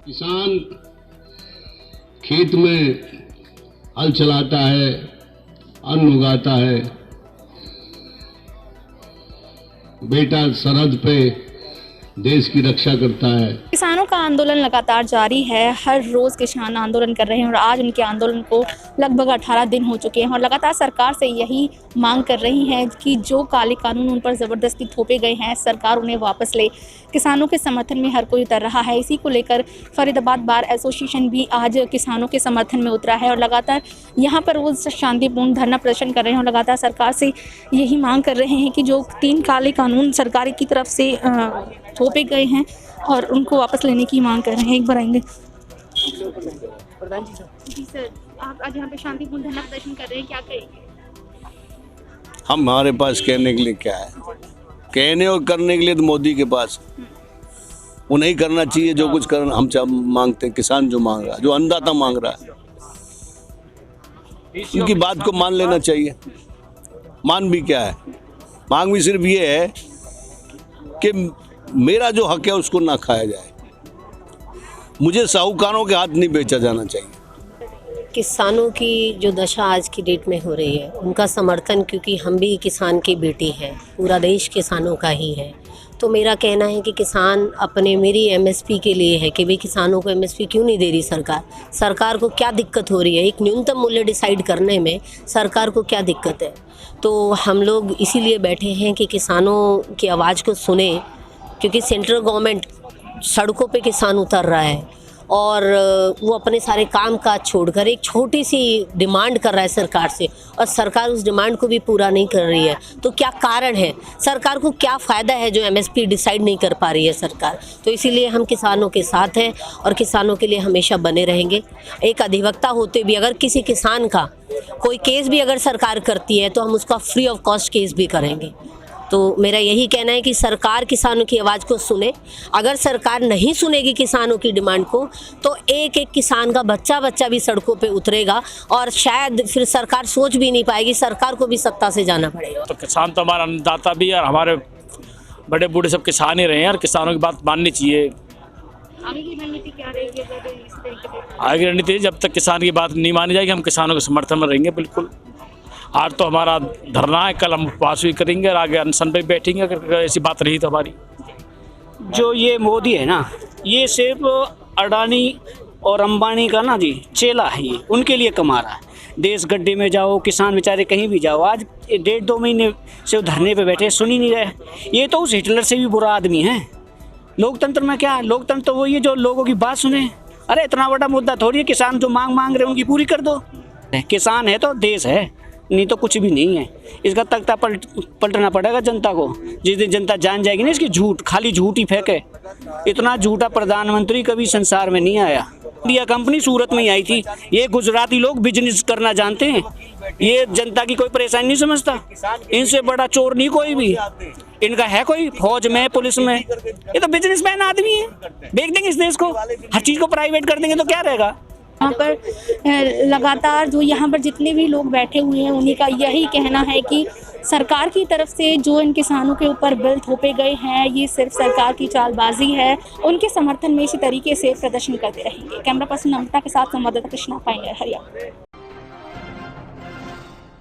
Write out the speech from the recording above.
किसान खेत में हल चलाता है, अन्न उगाता है, बेटा सरहद पे देश की रक्षा करता है। किसानों का आंदोलन लगातार जारी है। हर रोज किसान आंदोलन कर रहे हैं और आज उनके आंदोलन को लगभग 18 दिन हो चुके हैं और लगातार सरकार से यही मांग कर रही है कि जो काले कानून उन पर ज़बरदस्ती थोपे गए हैं, सरकार उन्हें वापस ले। किसानों के समर्थन में हर कोई उतर रहा है। इसी को लेकर फरीदाबाद बार एसोसिएशन भी आज किसानों के समर्थन में उतरा है और लगातार यहाँ पर वो शांतिपूर्ण धरना प्रदर्शन कर रहे हैं और लगातार सरकार से यही मांग कर रहे हैं कि जो 3 काले कानून सरकार की तरफ से थोपे गए हैं और उनको वापस लेने की मांग कर रहे हैं। एक बार आएंगे जी सर, आप आज यहाँ पे शांतिपूर्ण धरना प्रदर्शन कर रहे हैं, क्या कहेंगे? हमारे पास कहने के लिए क्या है, कहने और करने के लिए तो मोदी के पास उन्हें करना चाहिए जो कुछ करना हम मांगते हैं। किसान जो मांग रहा है, जो अन्नदाता मांग रहा है, उनकी बात को मान लेना चाहिए। मान भी क्या है, मांग भी सिर्फ ये है कि मेरा जो हक है उसको ना खाया जाए, मुझे साहूकारों के हाथ नहीं बेचा जाना चाहिए। किसानों की जो दशा आज की डेट में हो रही है, उनका समर्थन, क्योंकि हम भी किसान की बेटी हैं, पूरा देश किसानों का ही है, तो मेरा कहना है कि किसान अपने मेरी एमएसपी के लिए है कि भाई किसानों को एमएसपी क्यों नहीं दे रही सरकार को क्या दिक्कत हो रही है, एक न्यूनतम मूल्य डिसाइड करने में सरकार को क्या दिक्कत है। तो हम लोग इसीलिए बैठे हैं कि किसानों की आवाज़ को सुने, क्योंकि सेंट्रल गवर्नमेंट सड़कों पे किसान उतर रहा है और वो अपने सारे काम काज छोड़कर एक छोटी सी डिमांड कर रहा है सरकार से और सरकार उस डिमांड को भी पूरा नहीं कर रही है। तो क्या कारण है, सरकार को क्या फ़ायदा है जो एमएसपी डिसाइड नहीं कर पा रही है सरकार। तो इसीलिए हम किसानों के साथ हैं और किसानों के लिए हमेशा बने रहेंगे। एक अधिवक्ता होते भी अगर किसी किसान का कोई केस भी अगर सरकार करती है तो हम उसका फ्री ऑफ कॉस्ट केस भी करेंगे। तो मेरा यही कहना है कि सरकार किसानों की आवाज़ को सुने। अगर सरकार नहीं सुनेगी किसानों की डिमांड को तो एक एक किसान का बच्चा भी सड़कों पे उतरेगा और शायद फिर सरकार सोच भी नहीं पाएगी, सरकार को भी सत्ता से जाना पड़ेगा। तो किसान तो हमारा अन्नदाता भी है और हमारे बड़े बूढ़े सब किसान ही रहे हैं और किसानों की बात माननी चाहिए। आगे की रणनीति क्या रहेगी अगर इस तरीके से? आगे रणनीति जब तक किसान की बात नहीं मानी जाएगी हम किसानों के समर्थन में रहेंगे। बिल्कुल, आज तो हमारा धरना है, कल हम उपवास भी करेंगे और आगे अनशन पे बैठेंगे अगर ऐसी बात रही तो हमारी। जो ये मोदी है ना, ये सिर्फ अडानी और अंबानी का ना जी चेला है, ये उनके लिए कमा रहा है। देश गड्ढे में जाओ, किसान बेचारे कहीं भी जाओ, आज 1.5-2 महीने से धरने पे बैठे, सुन ही नहीं रहे। ये तो उस हिटलर से भी बुरा आदमी है। लोकतंत्र में क्या है, लोकतंत्र तो वही है जो लोगों की बात सुने। अरे इतना बड़ा मुद्दा थोड़ी है, किसान जो मांग रहे उनकी पूरी कर दो। किसान है तो देश है, नहीं तो कुछ भी नहीं है। इसका तख्ता पलटना पड़ेगा जनता को। जिस दिन जनता जान जाएगी ना इसकी झूठ, खाली झूठ ही फेंके। इतना झूठा प्रधानमंत्री कभी संसार में नहीं आया। इंडिया कंपनी सूरत में ही आई थी। ये गुजराती लोग बिजनेस करना जानते हैं, ये जनता की कोई परेशानी नहीं समझता। इनसे बड़ा चोर नहीं कोई भी। इनका है कोई फौज में, पुलिस में, ये तो बिजनेसमैन आदमी है। बेच देंगे इस देश को, हर चीज़ को प्राइवेट कर देंगे तो क्या रहेगा। यहाँ पर लगातार जो यहाँ पर जितने भी लोग बैठे हुए हैं उन्हीं का यही कहना है कि सरकार की तरफ से जो इन किसानों के ऊपर बिल थोपे गए हैं ये सिर्फ सरकार की चालबाजी है। उनके समर्थन में इसी तरीके से प्रदर्शन करते रहेंगे। कैमरा पर्सन नम्रता के साथ संवाददाता कृष्णा पाएंगे, हरियाणा।